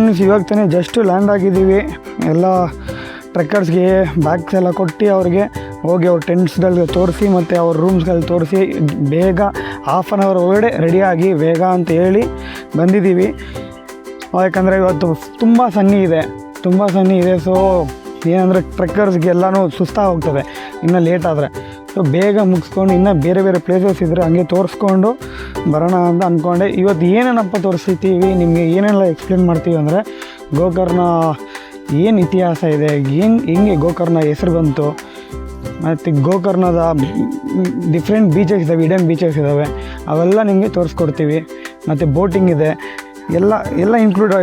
Friends, ಇವಾಗ ತಾನೇ just land ಆಗಿದ್ದೀವಿ. ಎಲ್ಲ ಟ್ರೆಕ್ಕರ್ಸ್ಗೆ ಬ್ಯಾಗ್ಸ್ ಎಲ್ಲ ಕೊಟ್ಟು ಅವ್ರಿಗೆ ಹೋಗಿ ಅವ್ರ ಟೆಂಟ್ಸ್ಗಳಿಗೆ ತೋರಿಸಿ ಮತ್ತು ಅವ್ರ ರೂಮ್ಸ್ಗಳಲ್ಲಿ ತೋರಿಸಿ ಬೇಗ ಹಾಫ್ ಆನ್ ಅವರ್ ಒಳಗಡೆ ರೆಡಿಯಾಗಿ ಬೇಗ ಅಂತ ಹೇಳಿ ಬಂದಿದ್ದೀವಿ. ಯಾಕಂದರೆ ಇವತ್ತು ತುಂಬ ಸನ್ನಿ ಇದೆ. ಸೊ ಏನಂದರೆ ಟ್ರೆಕ್ಕರ್ಸ್ಗೆ ಎಲ್ಲನೂ ಸುಸ್ತಾಗಿ ಹೋಗ್ತದೆ ಇನ್ನೂ ಲೇಟ್ ಆದರೆ. ಸೊ ಬೇಗ ಮುಗಿಸ್ಕೊಂಡು ಇನ್ನೂ ಬೇರೆ ಬೇರೆ ಪ್ಲೇಸಸ್ ಇದ್ದರೆ ಹಂಗೆ ತೋರಿಸ್ಕೊಂಡು ಬರೋಣ ಅಂತ ಅಂದ್ಕೊಂಡೆ. ಇವತ್ತು ಏನೇನಪ್ಪ ತೋರಿಸ್ತೀವಿ ನಿಮಗೆ, ಏನೆಲ್ಲ ಎಕ್ಸ್ಪ್ಲೇನ್ ಮಾಡ್ತೀವಿ ಅಂದರೆ ಗೋಕರ್ಣ ಏನು ಇತಿಹಾಸ ಇದೆ, ಹೆಂಗೆ ಗೋಕರ್ಣ ಹೆಸರು ಬಂತು, ಮತ್ತು ಗೋಕರ್ಣದ ಡಿಫ್ರೆಂಟ್ ಬೀಚಸ್ ಇದ್ದಾವೆ, ಹಿಡನ್ ಬೀಚಸ್ ಇದ್ದಾವೆ, ಅವೆಲ್ಲ ನಿಮಗೆ ತೋರಿಸ್ಕೊಡ್ತೀವಿ. ಮತ್ತು ಬೋಟಿಂಗ್ ಇದೆ, ಎಲ್ಲ ಇನ್ಕ್ಲೂಡ್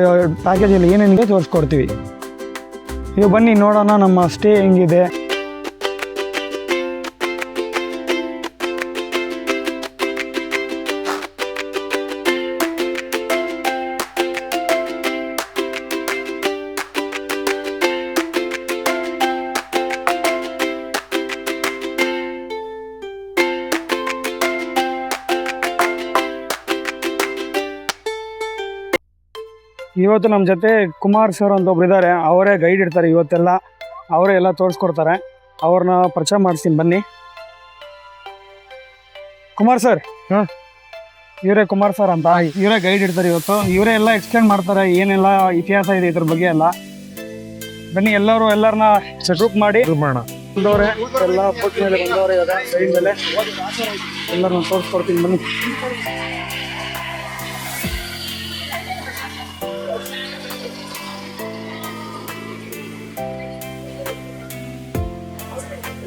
ಪ್ಯಾಕೇಜಲ್ಲಿ ಏನೇನಿದೆ ತೋರಿಸ್ಕೊಡ್ತೀವಿ. ಈಗ ಬನ್ನಿ ನೋಡೋಣ ನಮ್ಮ ಸ್ಟೇ ಹೆಂಗಿದೆ. ಇವತ್ತು ನಮ್ಮ ಜೊತೆ ಕುಮಾರ್ ಸರ್ ಅಂತ ಒಬ್ರು ಇದ್ದಾರೆ. ಅವರೇ ಗೈಡ್ ಇರ್ತಾರೆ ಇವತ್ತೆಲ್ಲ, ಅವರೇ ಎಲ್ಲ ತೋರಿಸ್ಕೊಡ್ತಾರೆ. ಅವ್ರನ್ನ ಪರಿಚಯ ಮಾಡಿಸ್ತೀನಿ ಬನ್ನಿ. ಕುಮಾರ್ ಸರ್, ಇವರೇ ಕುಮಾರ್ ಸರ್ ಅಂತ, ಇವರೇ ಗೈಡ್ ಇರ್ತಾರೆ ಇವತ್ತು. ಇವರೇ ಎಲ್ಲ ಎಕ್ಸ್ಪ್ಲೇನ್ ಮಾಡ್ತಾರೆ ಏನೆಲ್ಲ ಇತಿಹಾಸ ಇದೆ ಇದ್ರ ಬಗ್ಗೆ ಎಲ್ಲ. ಬನ್ನಿ ಎಲ್ಲರನ್ನ ಗ್ರೂಪ್ ಮಾಡಿ ಬಂದವ್ರೆ, ಎಲ್ಲ ಫುಟ್ ಮೇಲೆ ಬಂದವ್ರೆ, ಇವಾಗ ಸೈಡ್ ಮೇಲೆ ಎಲ್ಲರನ್ನ ತೋರಿಸ್ಕೊಡ್ತೀನಿ ಬನ್ನಿ.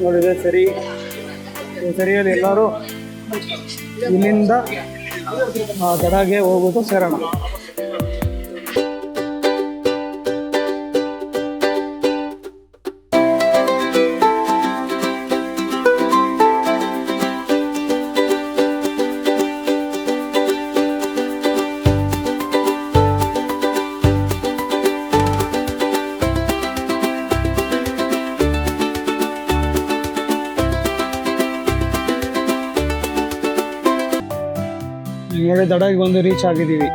ನೋಡಿದೆ ಸರಿಯಲ್ಲಿ ಎಲ್ಲರೂ ಇಲ್ಲಿಂದ ಗಡಗೆ ಹೋಗೋದು ಸೇರೋಣ. ನೋಡಿ ದಡಾಗಿ ಬಂದು ರೀಚ್ ಆಗಿದ್ದೀವಿ.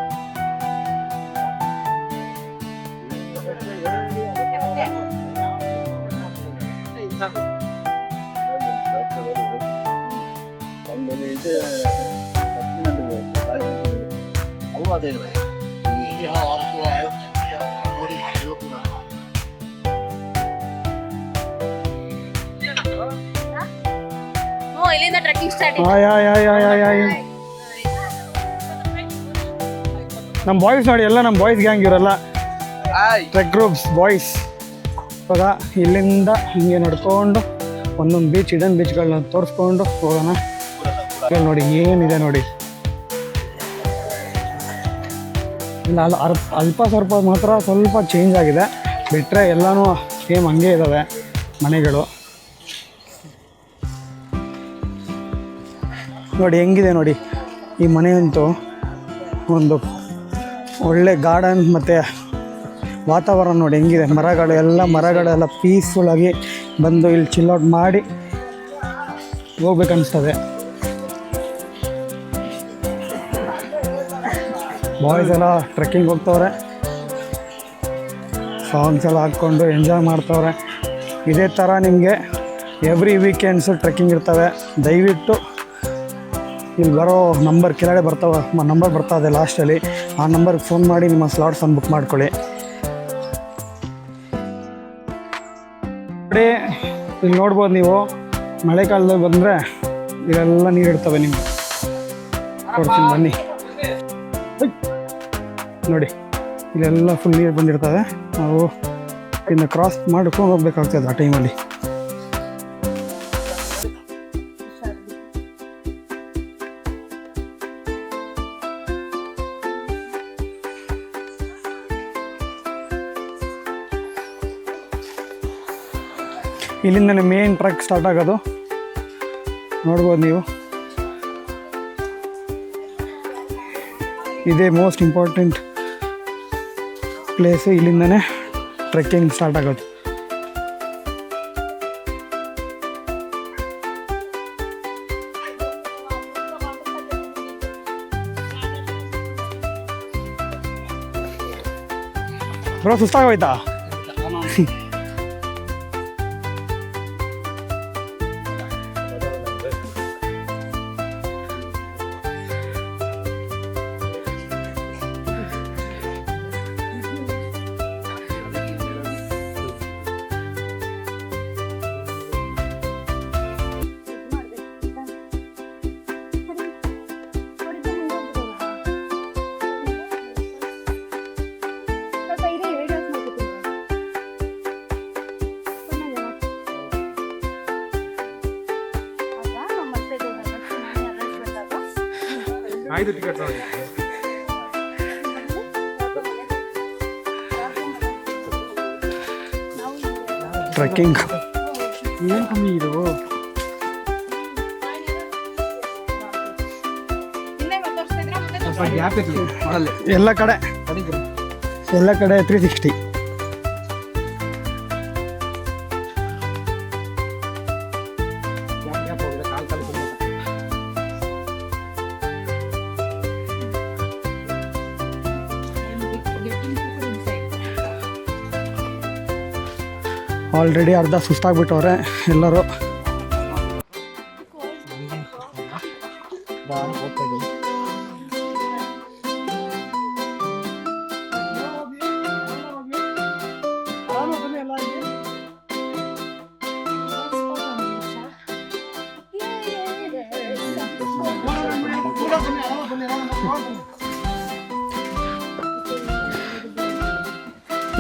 ಇಲ್ಲಿಂದ ಟ್ರೆಕ್ಕಿಂಗ್ ಸ್ಟಾರ್ಟ್. ನಮ್ಮ ಬಾಯ್ಸ್ ನೋಡಿ, ಎಲ್ಲ ನಮ್ಮ ಬಾಯ್ಸ್ ಗ್ಯಾಂಗ್ ಇವರೆಲ್ಲ ಟ್ರೆಕ್ ಗ್ರೂಪ್ಸ್ ಬಾಯ್ಸ್. ಇವಾಗ ಇಲ್ಲಿಂದ ಹಿಂಗೆ ನಡ್ಕೊಂಡು ಒಂದೊಂದು ಬೀಚ್, ಹಿಡನ್ ಬೀಚ್ಗಳನ್ನ ತೋರಿಸ್ಕೊಂಡು ಹೋಗೋಣ. ನೋಡಿ ಏನಿದೆ ನೋಡಿ, ಇಲ್ಲ ಅಲ್ಪ ಸ್ವಲ್ಪ ಮಾತ್ರ ಸ್ವಲ್ಪ ಚೇಂಜ್ ಆಗಿದೆ, ಬಿಟ್ಟರೆ ಎಲ್ಲನೂ ಸೇಮ್ ಹಂಗೆ ಇದ್ದಾವೆ ಮನೆಗಳು. ನೋಡಿ ಹೆಂಗಿದೆ ನೋಡಿ ಈ ಮನೆಯಂತೂ. ಒಂದು ಒಳ್ಳೆ ಗಾರ್ಡನ್ ಮತ್ತು ವಾತಾವರಣ ನೋಡಿ ಹೆಂಗಿದೆ. ಮರಗಳೆಲ್ಲ ಪೀಸ್ಫುಲ್ಲಾಗಿ ಬಂದು ಇಲ್ಲಿ ಚಿಲ್ಔಟ್ ಮಾಡಿ ಹೋಗ್ಬೇಕನ್ನಿಸ್ತದೆ. ಬಾಯ್ಸ್ ಎಲ್ಲ ಟ್ರೆಕ್ಕಿಂಗ್ ಹೋಗ್ತವ್ರೆ, ಸಾಂಗ್ಸ್ ಎಲ್ಲ ಹಾಕ್ಕೊಂಡು ಎಂಜಾಯ್ ಮಾಡ್ತವ್ರೆ. ಇದೇ ಥರ ನಿಮಗೆ ಎವ್ರಿ ವೀಕೆಂಡ್ಸು ಟ್ರೆಕ್ಕಿಂಗ್ ಇರ್ತವೆ. ದಯವಿಟ್ಟು ಇಲ್ಲಿ ಬರೋ ನಂಬರ್ ಕೆಳಗಡೆ ನಂಬರ್ ಬರ್ತಾ ಇದೆ ಲಾಸ್ಟಲ್ಲಿ, ಆ ನಂಬರ್ಗೆ ಫೋನ್ ಮಾಡಿ ನಿಮ್ಮ ಸ್ಲಾಟ್ಸನ್ನು ಬುಕ್ ಮಾಡ್ಕೊಳ್ಳಿ. ಇಲ್ಲಿ ನೋಡ್ಬೋದು ನೀವು, ಮಳೆಗಾಲದಲ್ಲಿ ಬಂದರೆ ಇವೆಲ್ಲ ನೀರು ಇರ್ತವೆ. ನಿಮಗೆ ಕೊಡ್ತೀನಿ ಬನ್ನಿ. ನೋಡಿ ಇಲ್ಲೆಲ್ಲ ಫುಲ್ ನೀರು ಬಂದಿರ್ತವೆ. ನಾವು ಇನ್ನು ಕ್ರಾಸ್ ಮಾಡ್ಕೊಂಡು ಹೋಗ್ಬೇಕಾಗ್ತದೆ ಆ ಟೈಮಲ್ಲಿ. ಇಲ್ಲಿಂದನೇ ಮೇನ್ ಟ್ರೆಕ್ ಸ್ಟಾರ್ಟ್ ಆಗೋದು, ನೋಡ್ಬೋದು ನೀವು. ಇದೇ ಮೋಸ್ಟ್ ಇಂಪಾರ್ಟೆಂಟ್ ಪ್ಲೇಸು, ಇಲ್ಲಿಂದನೇ ಟ್ರೆಕ್ಕಿಂಗ್ ಸ್ಟಾರ್ಟ್ ಆಗೋದು. ಬ್ರೋ ಸುಸ್ತಾಗೋಯ್ತಾ? ಟ್ರೆಕ್ಕಿಂಗ್ ಏನು ಕಮ್ಮಿ ಇದು. ಎಲ್ಲ ಕಡೆ 360. ಆಲ್ರೆಡಿ ಅರ್ಧ ಸುಸ್ತಾಗ್ಬಿಟ್ಟವ್ರೆ ಎಲ್ಲರೂ.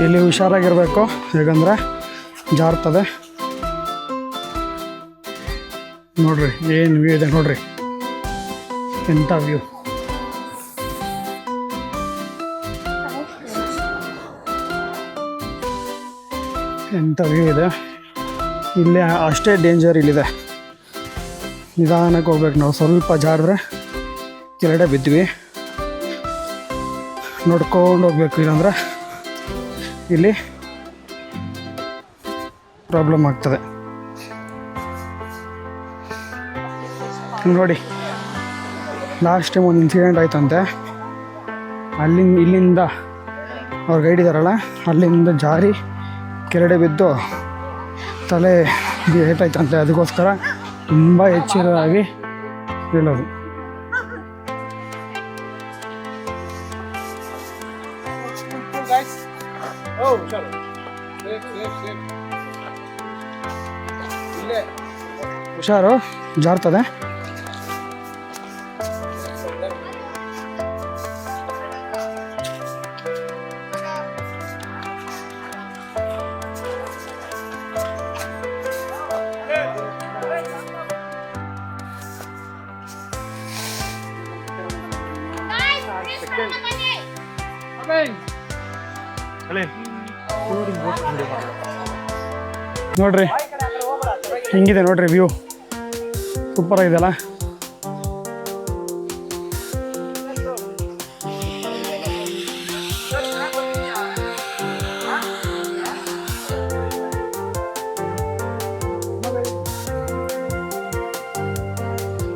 ಇಲ್ಲಿ ಹುಷಾರಾಗಿರ್ಬೇಕು, ಹೇಗಂದ್ರೆ ಜಾರ್ತದೆ. ನೋಡ್ರಿ ಏನು ವ್ಯೂ ಇದೆ ನೋಡ್ರಿ, ಎಂಥ ವ್ಯೂ. ಎಂಥ ವ್ಯೂ ಇದೆ. ಇಲ್ಲೇ ಅಷ್ಟೇ ಡೇಂಜರ್ ಇಲ್ಲಿದೆ. ನಿಧಾನಕ್ಕೆ ಹೋಗ್ಬೇಕು ನಾವು. ಸ್ವಲ್ಪ ಜಾರಿದ್ರೆ ಕೆಳಗಡೆ ಬಿದ್ವಿ. ನೋಡ್ಕೊಂಡು ಹೋಗ್ಬೇಕು, ಇಲ್ಲಾಂದ್ರೆ ಇಲ್ಲಿ ಪ್ರಾಬ್ಲಮ್ ಆಗ್ತದೆ. ನೋಡಿ, ಲಾಸ್ಟ್ ಟೈಮ್ ಒಂದು ಇನ್ಸಿಡೆಂಟ್ ಆಯ್ತಂತೆ. ಇಲ್ಲಿಂದ ಅವ್ರು ಗೈಡ್ ಇದ್ದಾರಲ್ಲ, ಅಲ್ಲಿಂದ ಜಾರಿ ಕೆಳಗಡೆ ಬಿದ್ದು ತಲೆ ಏಟಾಯ್ತಂತೆ. ಅದಕ್ಕೋಸ್ಕರ ತುಂಬ ಎಚ್ಚರವಾಗಿ ಹೇಳೋದು. ಹುಷಾರು, ಜಾರ್ತದೆ. ನೋಡ್ರಿ ಹಿಂಗಿದೆ ನೋಡ್ರಿ ವ್ಯೂ, ಸೂಪರ್ ಆಗಿದೆಯಲ್ಲ.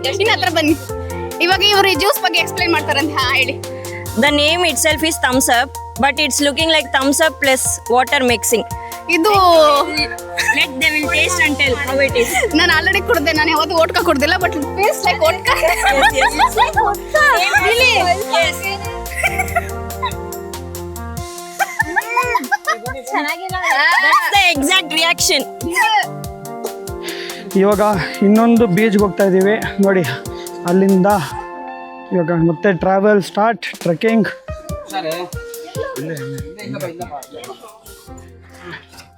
ಜಸ್ಟಿನ್ ಹತ್ರ ಬನ್ನಿ. ಇವಾಗ ಇವರು ಜ್ಯೂಸ್ ಬಗ್ಗೆ ಎಕ್ಸ್ಪ್ಲೈನ್ ಮಾಡ್ತಾರಂತ. ಹೇಳಿ. The name itself is thumbs up, but it's looking like thumbs up plus water mixing. ಇದು Let them will taste and tell how it is. ನಾನು ಆಲ್ರೆಡಿ ಕುಡ್ದೆ. ನಾನು ಯಾವತ್ತೂ ಓಟ್ಕಾ ಕುಡ್ದಿಲ್ಲ, but it taste like vodka. Really? Yes. That's the exact reaction. ಇವಾಗ ಇನ್ನೊಂದು ಬೀಚ್ಗೆ ಹೋಗ್ತಾ ಇದ್ದೀವಿ ನೋಡಿ. ಅಲ್ಲಿಂದ ಇವಾಗ ಮತ್ತೆ ಟ್ರಾವೆಲ್ ಸ್ಟಾರ್ಟ್, ಟ್ರೆಕ್ಕಿಂಗ್.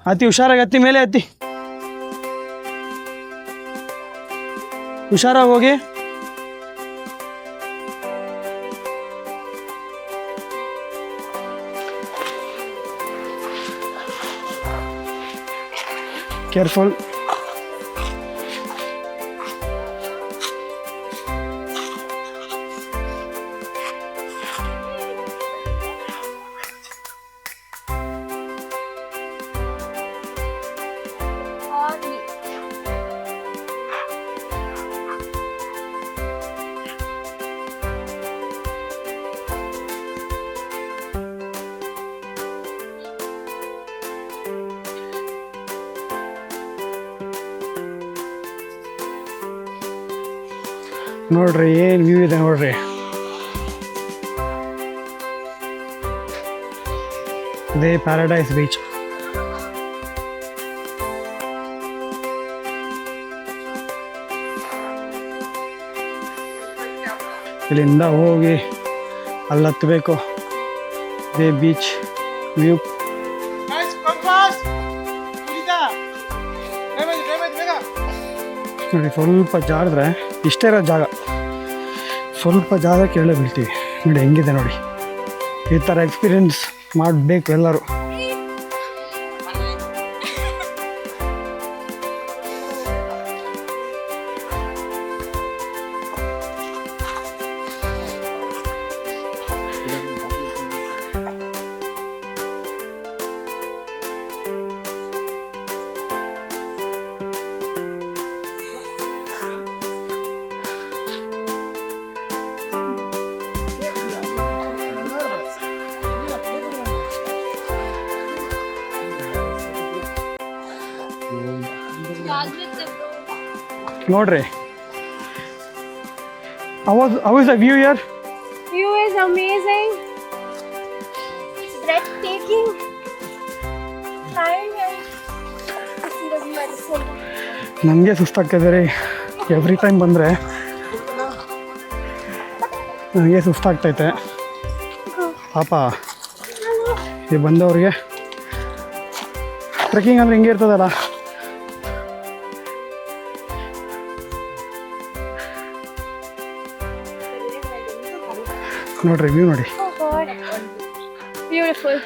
ಹತ್ತಿ ಹುಷಾರಾಗಿ, ಹತ್ತಿ ಮೇಲೆ ಹತ್ತಿ, ಹುಷಾರಾಗಿ ಹೋಗಿ. ಕೇರ್ಫುಲ್. ನೋಡ್ರಿ ಏನು ವ್ಯೂ ಇದೆ ನೋಡ್ರಿ. ಇದೇ ಪ್ಯಾರಡೈಸ್ ಬೀಚ್. ಇಲ್ಲಿಂದ ಹೋಗಿ ಅಲ್ಲಿ ಹತ್ತಬೇಕು. ಇದೇ ಬೀಚ್ ವ್ಯೂ. ನೋಡಿ ಸ್ವಲ್ಪ ಜಾರಿದ್ರೆ ಇಷ್ಟೇ ಇರೋ ಜಾಗ, ಸ್ವಲ್ಪ ಜಾಗ ಕೆಳಗೆ ಬೀಳ್ತೀವಿ. ನೋಡಿ ಹೆಂಗಿದೆ ನೋಡಿ. ಈ ಥರ ಎಕ್ಸ್ಪೀರಿಯನ್ಸ್ ಮಾಡಬೇಕು ಎಲ್ಲರೂ. ನೋಡ್ರಿ, how is the view here? View is amazing. It's breathtaking. ನನಗೆ ಸುಸ್ತಾಗ್ತದೆ ರೀ. ಎವ್ರಿ ಟೈಮ್ ಬಂದರೆ ನನಗೆ ಸುಸ್ತಾಗ್ತೈತೆ ಪಾಪ. ಈ ಬಂದವ್ರಿಗೆ ಟ್ರೆಕ್ಕಿಂಗ್ ಅಂದರೆ ಹಿಂಗೆ ಇರ್ತದಲ್ಲ. ನೋಡ್ರಿ ವ್ಯೂ ನೋಡಿ. Oh God. Beautiful.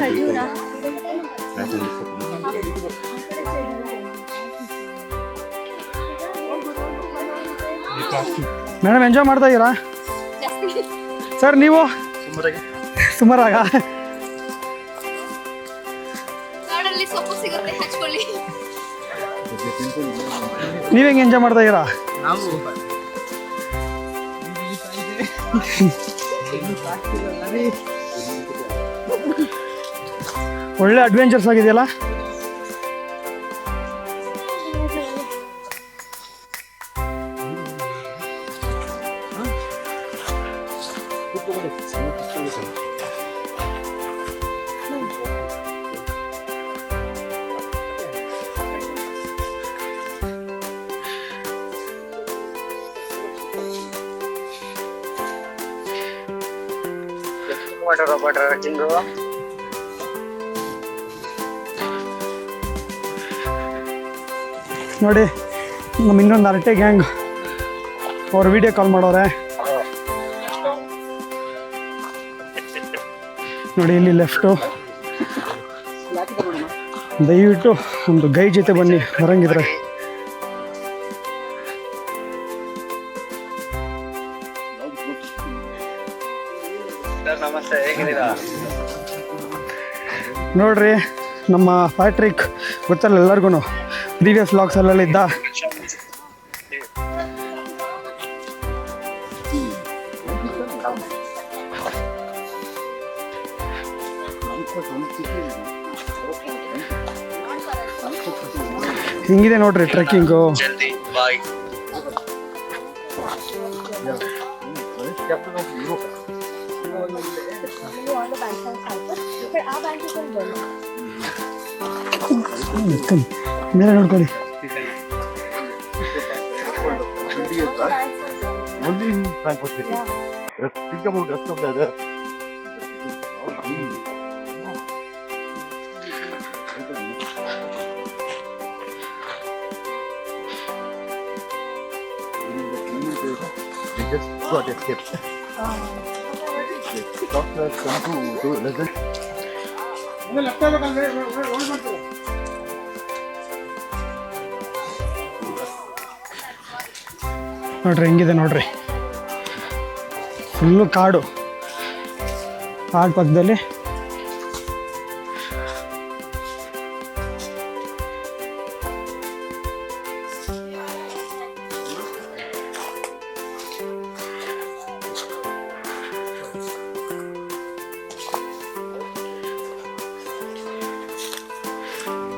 Khajura. Madam enjoy ಮಾಡ್ತಾ ಇದ್ದೀರಾ ಸರ್? ನೀವು ಸುಮಾರಾಗ ಕಾಡಲ್ಲಿ ಸೊಪ್ಪು ಸಿಗುತ್ತೆ, ಹಚ್ಕೊಳ್ಳಿ. ನೀವು ಹೆಂಗೆ ಎಂಜಾಯ್ ಮಾಡ್ತಾ ಇದ್ದೀರಾ? ಒಳ್ಳೆ ಅಡ್ವೆಂಚರ್ಸ್ ಆಗಿದೆಯಲ್ಲ. ನೋಡಿ, ನಮ್ಮ ಇನ್ನೊಂದು ಅರಟೆ ಗ್ಯಾಂಗ್ ಅವ್ರು ವಿಡಿಯೋ ಕಾಲ್ ಮಾಡೋರೆ. ನೋಡಿ ಇಲ್ಲಿ ಲೆಫ್ಟು. ದಯವಿಟ್ಟು ಒಂದು ಗೈಡ್ ಜೊತೆ ಬನ್ನಿ ಬರಂಗಿದ್ರೆ. ನಮಸ್ತೆ, ಹೇಗಿದ್ದೀರಾ? ನೋಡ್ರಿ, ನಮ್ಮ ಪ್ಯಾಟ್ರಿಕ್ ಗೊತ್ತಲ್ಲ ಎಲ್ಲರಿಗೂ, ಪ್ರೀವಿಯಸ್ ವ್ಲಾಗ್ಸಲ್ಲಿದ್ದ. ಹಿಂಗಿದೆ ನೋಡ್ರಿ ಟ್ರೆಕ್ಕಿಂಗು. ಬಾಯ್. ಮೇಲೆ ನೋಡ್ಕೊಳ್ಳಿ. Just got escaped. Doctors come to do another. ನೋಡ್ರಿ ಹೆಂಗಿದೆ ನೋಡ್ರಿ. ಫುಲ್ಲು ಕಾಡು. ಕಾಡು ಪಕ್ಕದಲ್ಲಿ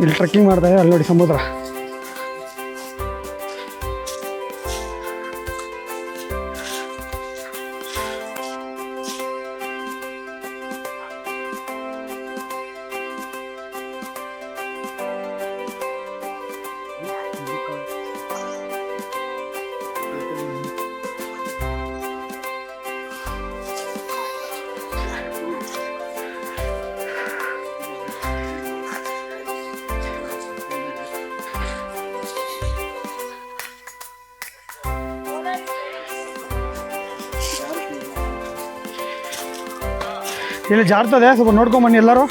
ಇಲ್ಲಿ ಟ್ರೆಕ್ಕಿಂಗ್ ಮಾಡ್ತಾರೆ, ಅಲ್ಲಿ ನೋಡಿ ಸಮುದ್ರ. ಇಲ್ಲಿ ಜಾರ್ತದೆ, ಸ್ವಲ್ಪ ನೋಡ್ಕೊಂಬನ್ನಿ ಎಲ್ಲರೂ.